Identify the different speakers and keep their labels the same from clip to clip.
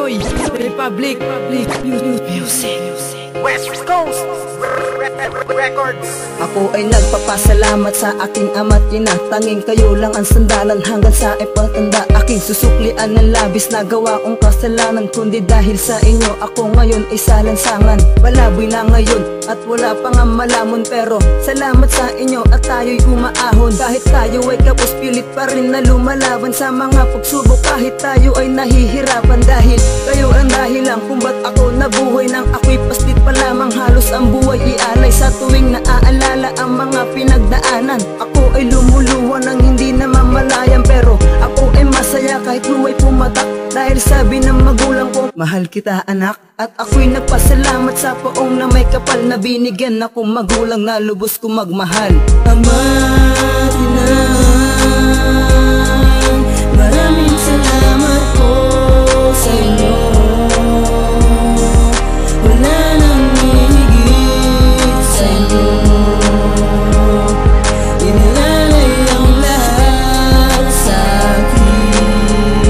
Speaker 1: Pinoy Republic Music
Speaker 2: West Coast Records.
Speaker 3: Ako ay nagpapasalamat sa aking ama't ina. Tanging kayo lang ang sandalan hanggang sa ipatanda. Aking susuklian ng labis na gawa kong kasalanan. Kundi dahil sa inyo ako ngayon ay salansangan. Balaboy na ngayon at wala pa nga malamon. Pero salamat sa inyo at tayo'y umaahon. Kahit tayo ay kapos pilit pa rin na lumalaban sa mga pagsubok. Kahit tayo ay nahihirapan dahil kayo ang dahilan kung ba't ako nabuhay. Nang ako'y paslit pa lamang halos ang buhay ialay. Sa tuwing naaalala ang mga pinagdaanan, ako ay lumuluwa ng hindi namamalayan. Pero ako ay masaya kahit luway pumatak. Dahil sabi ng magulang ko, mahal kita anak. At ako'y nagpasalamat sa poong na may kapal na binigyan akong magulang na lubos ko magmahal. Ama, Tinang, maraming salamat po sa inyo. Wala nang hihigit sa inyo. Inilalay ang lahat sa akin,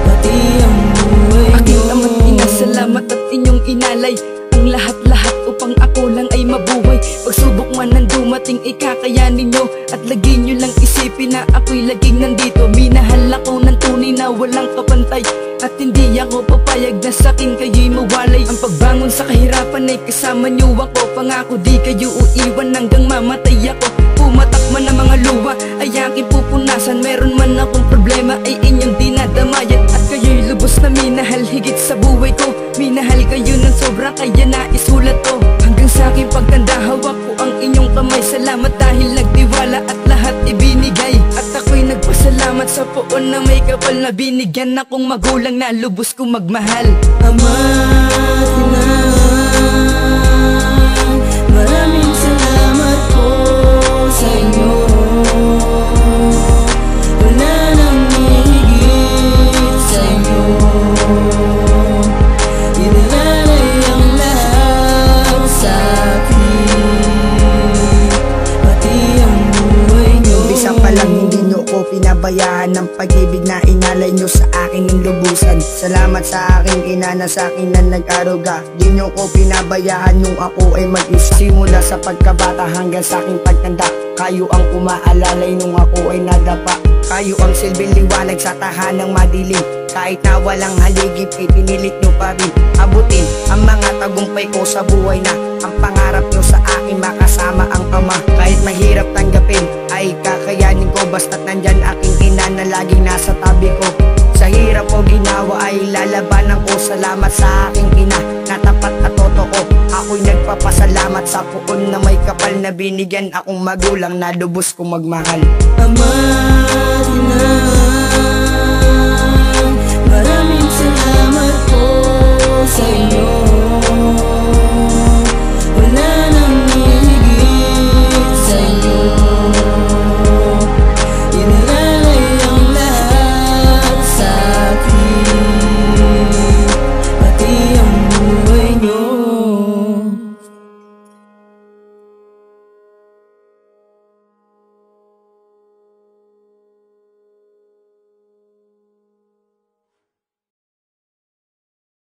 Speaker 3: pati ang buhay nyo. Aking ama't ina, salamat at inyong inalay ang lahat-lahat upang ako lang ay mabuhay. Pagsubok man ang dumating, ikakayanin nyo. At lagi nyo lang isipin na ako'y laging nandito. Minahal ako ng tunay na walang kapantay. At hindi ako papayag na sa'kin kayo'y mawalay. Ang pagbangon sa kahirapan ay kasama nyo ako. Pangako di kayo uiwan hanggang mamatay ako. Pumatak man ang mga luwa ay aking pupunasan. Meron man akong problema ay inyong dinadamayan. At kayo'y lubos na minahal higit sa buhay ko. Minahal kayo ng sobra kaya naisulat ko. Hanggang sa aking pagtanda hawak ko ang inyong kamay. Salamat dahil nagtiwala at lahat ibinigay. At ako'y nagpasalamat sa poon na may kapal na binigyan akong magulang na lubos kong magmahal. Ama, Tinang, maraming salamat po sa inyo. Wala nang hihigit sa inyo. Inilalay ang lahat sa akin, pati ang buhay nyo.
Speaker 2: Umpisa pa lang hindi nyo ko pinabayaan ng pag-ibig na inalay nyo sa akin ng lubusan. Salamat sa aking ina na sa akin na nag-aruga. Di nyo ko pinabayaan nung ako ay mag-isa. Simula sa pagkabata hanggang sa aking pagtanda, kayo ang umaalalay nung ako ay nadapa. Kayo ang silbing liwanag sa tahanang madilim. Kahit na walang haligip, ipinilit nyo pa rin abutin ang mga tagumpay ko sa buhay na ang pangarap nyo sa akin makasama ang ama. Kahit mahirap tanggapin ay kakayanin ko, basta't nandyan aking ina na laging nasa tabi ko. Sa hirap ko ginawa ay lalabanan ko. Salamat sa aking ina na tapat at totoo. Ako'y nagpapasalamat sa poon na may kapal na binigyan akong magulang na lubos kong magmahal.
Speaker 3: Ama, Tinang,